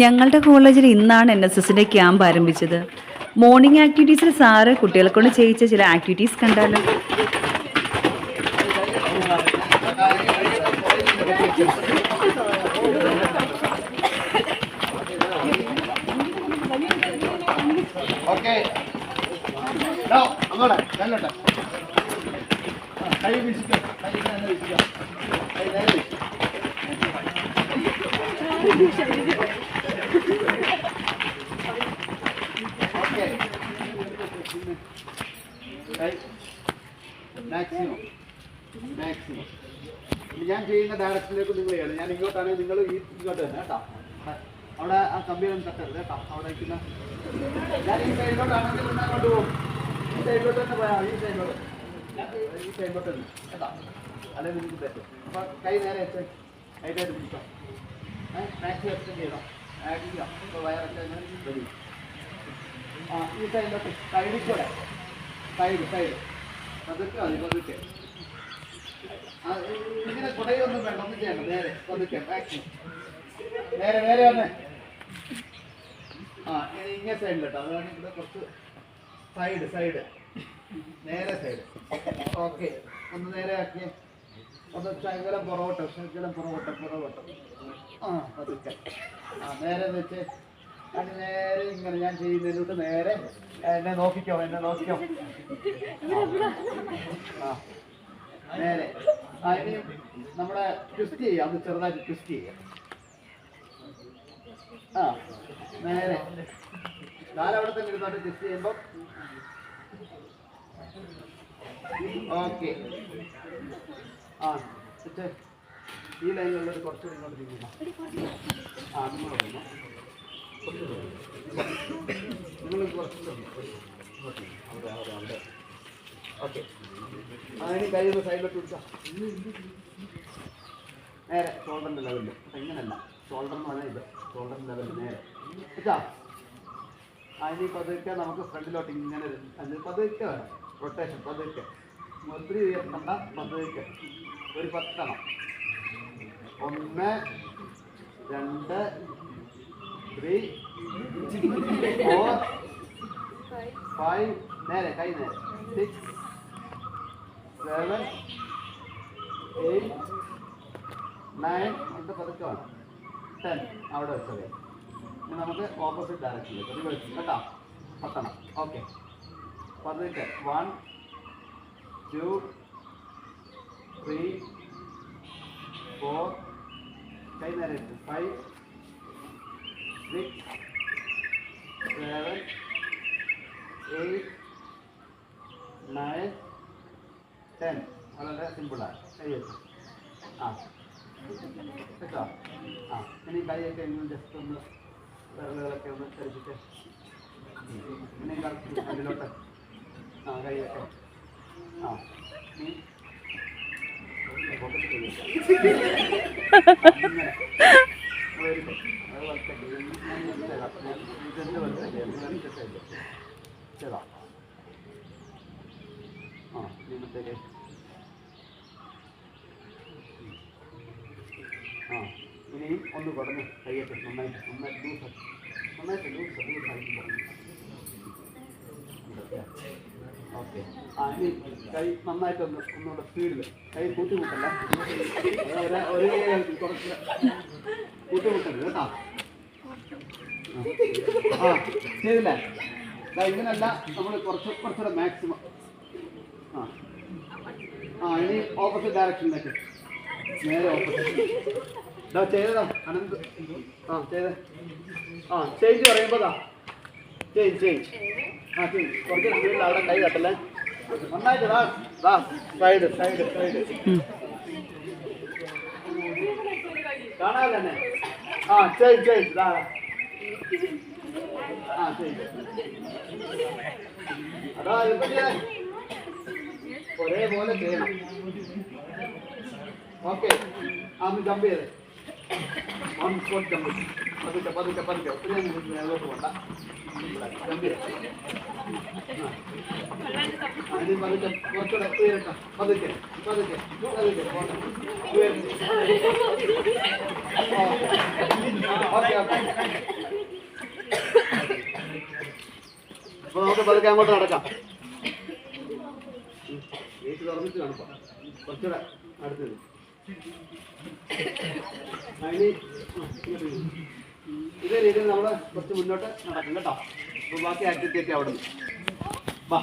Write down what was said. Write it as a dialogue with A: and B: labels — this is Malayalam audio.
A: ഞങ്ങളുടെ കോളേജിൽ ഇന്നാണ് NSSന്റെ ക്യാമ്പ് ആരംഭിച്ചത്. മോർണിംഗ് ആക്ടിവിറ്റീസിൽ സാറ് കുട്ടികളെ കൊണ്ട് ചെയ്യിച്ച ചില ആക്ടിവിറ്റീസ് കണ്ടാലോ?
B: ഞാൻ ചെയ്യുന്ന ഡയറക്ഷനിലേക്ക് നിങ്ങൾ ചെയ്യണം. ഞാൻ ഇങ്ങോട്ടാണെങ്കിൽ നിങ്ങൾ ഇങ്ങോട്ട് തന്നെ കേട്ടോ. അവിടെ ആ കമ്പിയൊന്നും തട്ടരുത് കേട്ടോ. അവിടെ ഇരിക്കുന്ന ഞാൻ ഈ സൈഡിലോട്ടാണെങ്കിൽ നിങ്ങൾ അങ്ങോട്ട് പോകും. ഈ സൈഡിലോട്ട് തന്നെ പോയാൽ ഈ സൈഡിലോട്ട് തന്നെ കേട്ടോ. അല്ലെങ്കിൽ നിങ്ങൾക്ക് പറ്റും. അപ്പോൾ കൈ നേരെ വെച്ച് കൈകായിട്ട് പിടിക്കാം. മാക്സിമം എക്സ്റ്റെൻഡ് ചെയ്യണം. ആക്കിക്കാം. ഇപ്പോൾ വയറൊക്കെ വരും. ഈ സൈഡിലോട്ട് സൈഡിൽ കൂടെ സൈഡ് പതുക്കെ മതി. പതുക്കെ ഇങ്ങനെ കുടയൊന്നും വേണ്ട. ഒന്നും ചെയ്യണ്ട. നേരെ പതുക്കെ മാക്സിമം നേരെ വന്നേ. ഇങ്ങനെ സൈഡിലോട്ടോ. അതാണ് ഇവിടെ കുറച്ച് സൈഡ് നേരെ സൈഡ്. ഓക്കെ, ഒന്ന് നേരെ ആക്കിയേ. ഒന്ന് ശകലം പുറകോട്ടോ. പതുക്കെ നേരെ വെച്ച് അത് നേരെ ഇങ്ങനെ ഞാൻ ചെയ്യുന്നതിലോട്ട് നേരെ എന്നെ നോക്കിക്കോ. നേരെ ഇനി നമ്മുടെ ട്വിസ്റ്റ് ചെയ്യാം. ഒന്ന് ചെറുതായിട്ട് ട്വിസ്റ്റ് ചെയ്യാം. നേരെ കാലവിടെ തന്നെ ഇരുന്നോട്ട് ട്വിസ്റ്റ് ചെയ്യുമ്പോൾ ഓക്കെ. ഈ ലൈനിലുള്ളൊരു കുറച്ചുകൂടി ഇങ്ങോട്ട് തിരിക്കണം. നിങ്ങളോട് നിങ്ങൾ കുറച്ച് അവിടെ ഓക്കെ. അതിന് കൈ ഒന്ന് സൈഡിലോട്ട് പിടിക്കാം. നേരെ ഷോൾഡറിൻ്റെ ലെവലിൽ. അപ്പം ഇങ്ങനല്ല, ഷോൾഡർ എന്ന് പറഞ്ഞാൽ ഇത് ഷോൾഡറിൻ്റെ ലെവലിൽ നേരെ വെച്ചാ. അതിന് പതുക്കെ നമുക്ക് ഫ്രണ്ടിലോട്ട് ഇങ്ങനെ പതുക്കെ വേണം. റൊട്ടേഷൻ പതുക്കെ, ഒത്തിരി ഉയർത്തണ്ട. പതുക്കെ ഒരു 10 എണ്ണം. 1 2 3 4 5 നേരെ കൈ നേരെ 6 7 8 9 ഉണ്ട്. പതുക്കെ വേണം. 10 അവിടെ വെച്ചത്. ഇനി നമുക്ക് ഓപ്പോസിറ്റ് ഡയറക്ഷനിലേക്ക് റിവേഴ്സ് കേട്ടോ. 10 എണ്ണം. ഓക്കെ, പതുക്കെ 1 2 3 4 കൈ നേരെ 5 6 7 8 9 10. വളരെ സിമ്പിളാണ്. കൈ വെച്ചു. കേട്ടോ. ഇനി കൈയൊക്കെ ഇങ്ങനെ ജസ്റ്റ് ഒന്ന് വിരലുകളൊക്കെ ഒന്ന് ചരിച്ചിട്ട് ഇനി കറക്റ്റ് അതിലോട്ട് കൈയൊക്കെ ചെയ്താ. ഇന്നത്തേക്ക് ഇനിയും ഒന്ന് കുറഞ്ഞ് കൈയൊക്കെ നന്നായിട്ട് ലൂസായിട്ട് ഓക്കെ. ഇനി കൈ നന്നായിട്ട് ഒന്നുകൂടെ സ്പീഡിൽ കൈ കൂട്ടിമുട്ടല്ല. ഒരേ കുറച്ച് കൂട്ടിമുട്ടരുത് കേട്ടോ. ചെയ്തില്ലേ? ഇങ്ങനല്ല, നമ്മൾ കുറച്ചുകൂടെ മാക്സിമം. ഇനി ഓപ്പോസിറ്റ് ഡയറക്ഷനിലേക്ക് നേരെ ഓപ്പോസിറ്റ്. ചെയ്തതാ അനന്ത്. ചെയ്തേ. ചേഞ്ച് പറയുമ്പോൾ ചേഞ്ച് കുറച്ച് സ്പീഡിൽ അവിടെ കൈ തട്ടല്ലേ. നന്നായിട്ട് സൈഡ് കാണാതെ തന്നെ. ചേഞ്ച് അതാ ഇപ്പൊ ഒരേപോലെ ചെയ്യണം. ഓക്കെ, ഒന്ന് ജമ്പ് ചെയ്തേ. On spot jump. പതുക്കെ ഒത്തിരി മേലോട്ട് പോണ്ട. ജമ്പ് ചെയ്തേ. അതിന് പതുക്കെ കുറച്ചുകൂടെ ഉയരട്ടെ. പതുക്കെ ഓക്കെ. അപ്പോൾ നമുക്ക് പതുക്കെ അങ്ങോട്ട് നടക്കാം. ഗേറ്റ് തുറന്നിട്ട് കാണുമ്പോൾ കുറച്ചുകൂടെ അടുത്തത് അതിന് ഇതേ രീതിയിൽ നമ്മൾ കുറച്ച് മുന്നോട്ട് നടക്കും കേട്ടോ. അപ്പോൾ ബാക്കി ആക്ടിവിറ്റി ഒക്കെ അവിടെ നിന്ന് വാ.